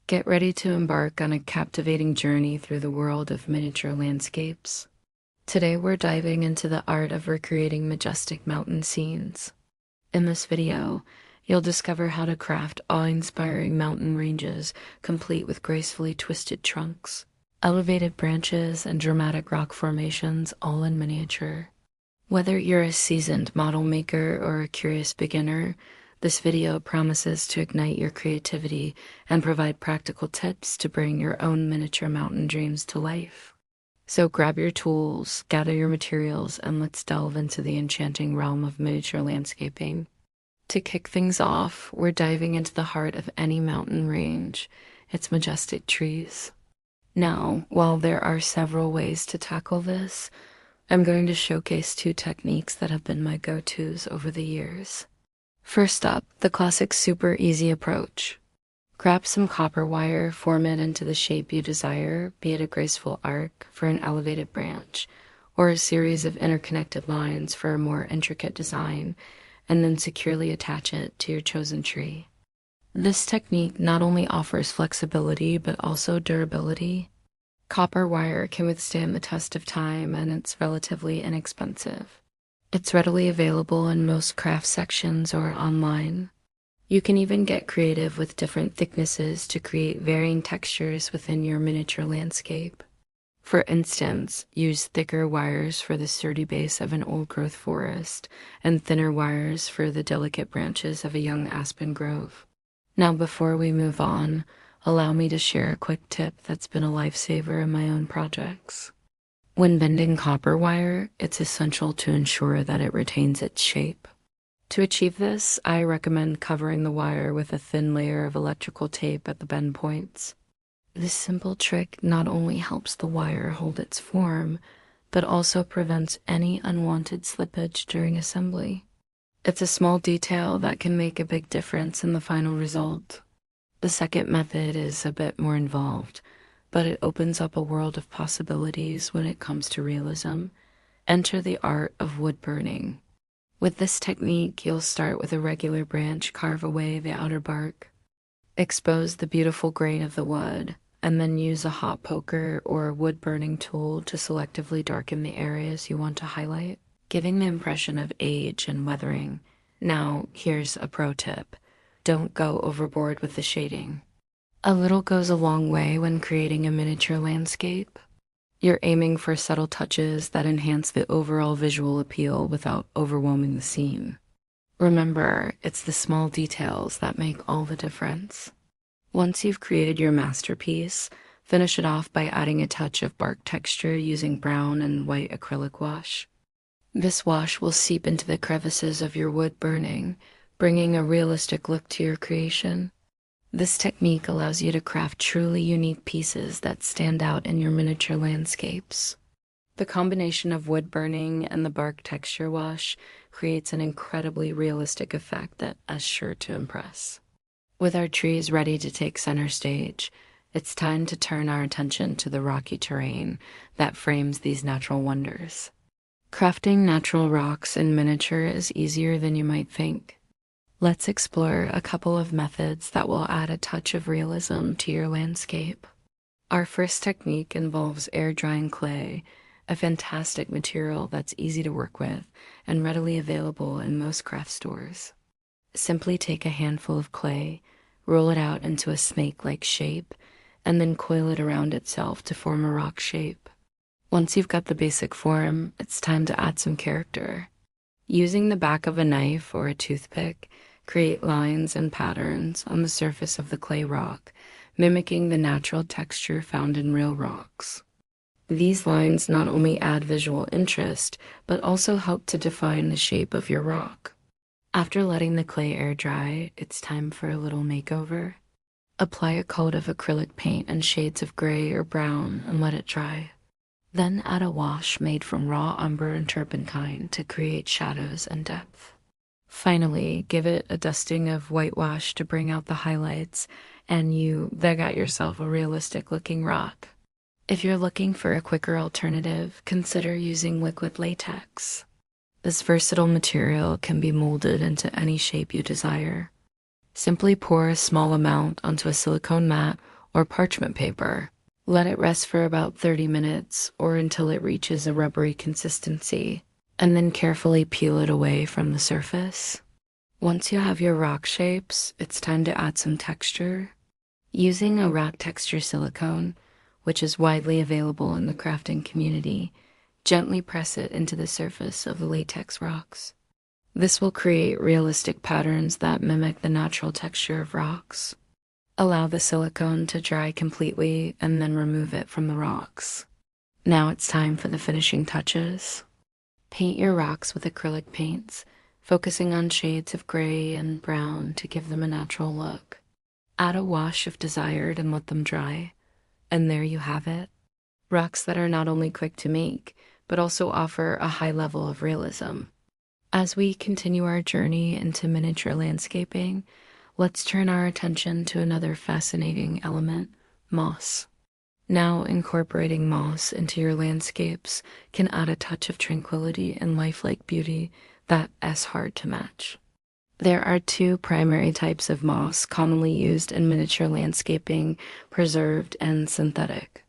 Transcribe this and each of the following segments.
Get ready to embark on a captivating journey through the world of miniature landscapes. Today we're diving into the art of recreating majestic mountain scenes. In this video, you'll discover how to craft awe-inspiring mountain ranges complete with gracefully twisted trunks, elevated branches, and dramatic rock formations all in miniature. Whether you're a seasoned model maker or a curious beginner, this video promises to ignite your creativity and provide practical tips to bring your own miniature mountain dreams to life. So grab your tools, gather your materials, and let's delve into the enchanting realm of miniature landscaping. To kick things off, we're diving into the heart of any mountain range, its majestic trees. Now, while there are several ways to tackle this, I'm going to showcase two techniques that have been my go-tos over the years. First up, the classic super easy approach. Grab some copper wire, form it into the shape you desire, be it a graceful arc for an elevated branch, or a series of interconnected lines for a more intricate design, and then securely attach it to your chosen tree. This technique not only offers flexibility, but also durability. Copper wire can withstand the test of time, and it's relatively inexpensive. It's readily available in most craft sections or online. You can even get creative with different thicknesses to create varying textures within your miniature landscape. For instance, use thicker wires for the sturdy base of an old-growth forest and thinner wires for the delicate branches of a young aspen grove. Now, before we move on, allow me to share a quick tip that's been a lifesaver in my own projects. When bending copper wire, it's essential to ensure that it retains its shape. To achieve this, I recommend covering the wire with a thin layer of electrical tape at the bend points. This simple trick not only helps the wire hold its form, but also prevents any unwanted slippage during assembly. It's a small detail that can make a big difference in the final result. The second method is a bit more involved, but it opens up a world of possibilities when it comes to realism. Enter the art of wood burning. With this technique, you'll start with a regular branch, carve away the outer bark, expose the beautiful grain of the wood, and then use a hot poker or wood burning tool to selectively darken the areas you want to highlight, giving the impression of age and weathering. Now, here's a pro tip. Don't go overboard with the shading. A little goes a long way when creating a miniature landscape. You're aiming for subtle touches that enhance the overall visual appeal without overwhelming the scene. Remember, it's the small details that make all the difference. Once you've created your masterpiece, finish it off by adding a touch of bark texture using brown and white acrylic wash. This wash will seep into the crevices of your wood burning, bringing a realistic look to your creation. This technique allows you to craft truly unique pieces that stand out in your miniature landscapes. The combination of wood burning and the bark texture wash creates an incredibly realistic effect that is sure to impress. With our trees ready to take center stage, it's time to turn our attention to the rocky terrain that frames these natural wonders. Crafting natural rocks in miniature is easier than you might think. Let's explore a couple of methods that will add a touch of realism to your landscape. Our first technique involves air drying clay, a fantastic material that's easy to work with and readily available in most craft stores. Simply take a handful of clay, roll it out into a snake-like shape, and then coil it around itself to form a rock shape. Once you've got the basic form, it's time to add some character. Using the back of a knife or a toothpick, create lines and patterns on the surface of the clay rock, mimicking the natural texture found in real rocks. These lines not only add visual interest, but also help to define the shape of your rock. After letting the clay air dry, it's time for a little makeover. Apply a coat of acrylic paint in shades of gray or brown and let it dry. Then add a wash made from raw umber and turpentine to create shadows and depth. Finally, give it a dusting of whitewash to bring out the highlights, and they got yourself a realistic-looking rock. If you're looking for a quicker alternative, consider using liquid latex. This versatile material can be molded into any shape you desire. Simply pour a small amount onto a silicone mat or parchment paper. Let it rest for about 30 minutes or until it reaches a rubbery consistency, and then carefully peel it away from the surface. Once you have your rock shapes, it's time to add some texture. Using a rock texture silicone, which is widely available in the crafting community, gently press it into the surface of the latex rocks. This will create realistic patterns that mimic the natural texture of rocks. Allow the silicone to dry completely and then remove it from the rocks. Now it's time for the finishing touches. Paint your rocks with acrylic paints, focusing on shades of gray and brown to give them a natural look. Add a wash if desired and let them dry. And there you have it. Rocks that are not only quick to make, but also offer a high level of realism. As we continue our journey into miniature landscaping, let's turn our attention to another fascinating element, moss. Now, incorporating moss into your landscapes can add a touch of tranquility and lifelike beauty that is hard to match. There are two primary types of moss commonly used in miniature landscaping: preserved and synthetic.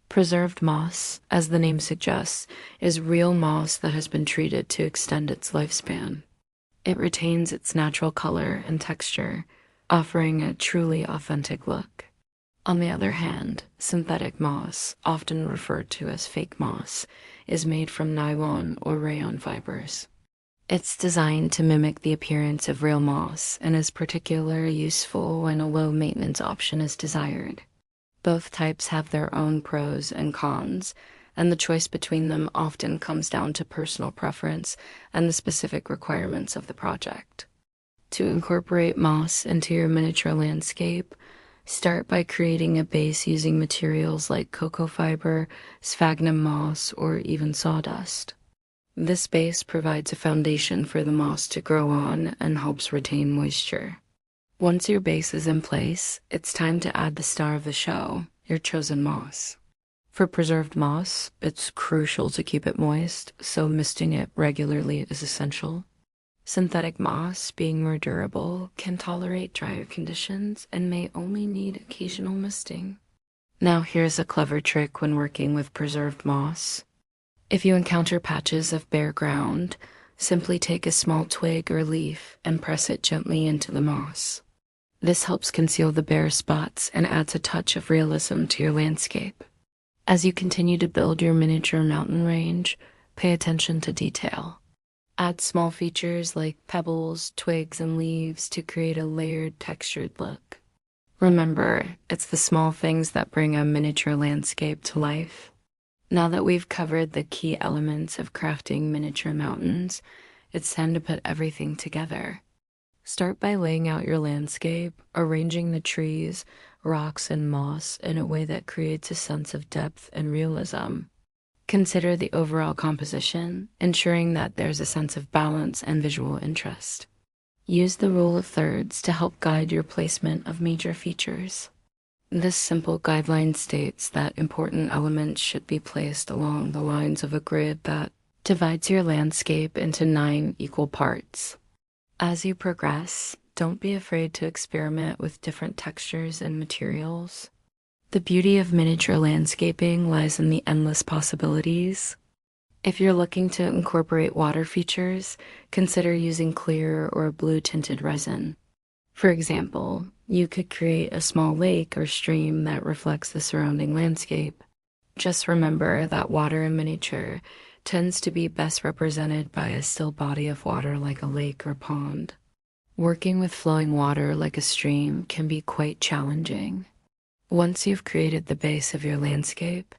Preserved moss, as the name suggests, is real moss that has been treated to extend its lifespan. It retains its natural color and texture, offering a truly authentic look. On the other hand, synthetic moss, often referred to as fake moss, is made from nylon or rayon fibers. It's designed to mimic the appearance of real moss and is particularly useful when a low-maintenance option is desired. Both types have their own pros and cons, and the choice between them often comes down to personal preference and the specific requirements of the project. To incorporate moss into your miniature landscape, start by creating a base using materials like cocoa fiber, sphagnum moss, or even sawdust. This base provides a foundation for the moss to grow on and helps retain moisture. Once your base is in place, it's time to add the star of the show, your chosen moss. For preserved moss, it's crucial to keep it moist, so misting it regularly is essential. Synthetic moss, being more durable, can tolerate drier conditions and may only need occasional misting. Now here's a clever trick when working with preserved moss. If you encounter patches of bare ground, simply take a small twig or leaf and press it gently into the moss. This helps conceal the bare spots and adds a touch of realism to your landscape. As you continue to build your miniature mountain range, pay attention to detail. Add small features like pebbles, twigs, and leaves to create a layered, textured look. Remember, it's the small things that bring a miniature landscape to life. Now that we've covered the key elements of crafting miniature mountains, it's time to put everything together. Start by laying out your landscape, arranging the trees, rocks, and moss in a way that creates a sense of depth and realism. Consider the overall composition, ensuring that there's a sense of balance and visual interest. Use the rule of thirds to help guide your placement of major features. This simple guideline states that important elements should be placed along the lines of a grid that divides your landscape into 9 equal parts. As you progress, don't be afraid to experiment with different textures and materials. The beauty of miniature landscaping lies in the endless possibilities. If you're looking to incorporate water features, consider using clear or blue-tinted resin. For example, you could create a small lake or stream that reflects the surrounding landscape. Just remember that water in miniature tends to be best represented by a still body of water like a lake or pond. Working with flowing water like a stream can be quite challenging. Once you've created the base of your landscape,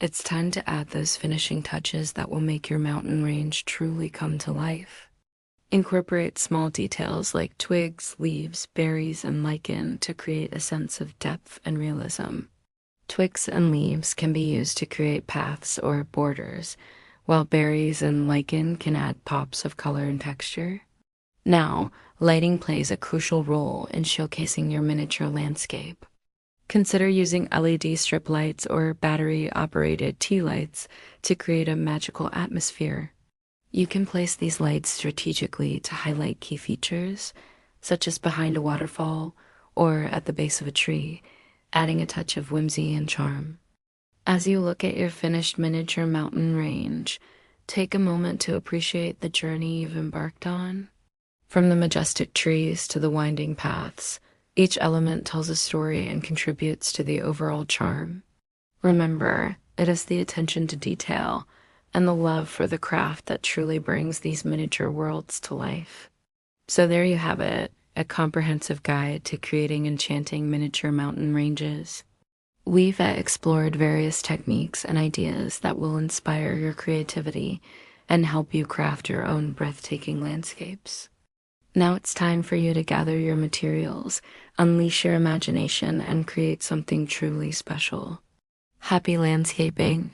it's time to add those finishing touches that will make your mountain range truly come to life. Incorporate small details like twigs, leaves, berries, and lichen to create a sense of depth and realism. Twigs and leaves can be used to create paths or borders, while berries and lichen can add pops of color and texture. Now, lighting plays a crucial role in showcasing your miniature landscape. Consider using LED strip lights or battery-operated tea lights to create a magical atmosphere. You can place these lights strategically to highlight key features, such as behind a waterfall or at the base of a tree, adding a touch of whimsy and charm. As you look at your finished miniature mountain range, take a moment to appreciate the journey you've embarked on. From the majestic trees to the winding paths, each element tells a story and contributes to the overall charm. Remember, it is the attention to detail and the love for the craft that truly brings these miniature worlds to life. So there you have it, a comprehensive guide to creating enchanting miniature mountain ranges. We've explored various techniques and ideas that will inspire your creativity and help you craft your own breathtaking landscapes. Now it's time for you to gather your materials, unleash your imagination, and create something truly special. Happy landscaping!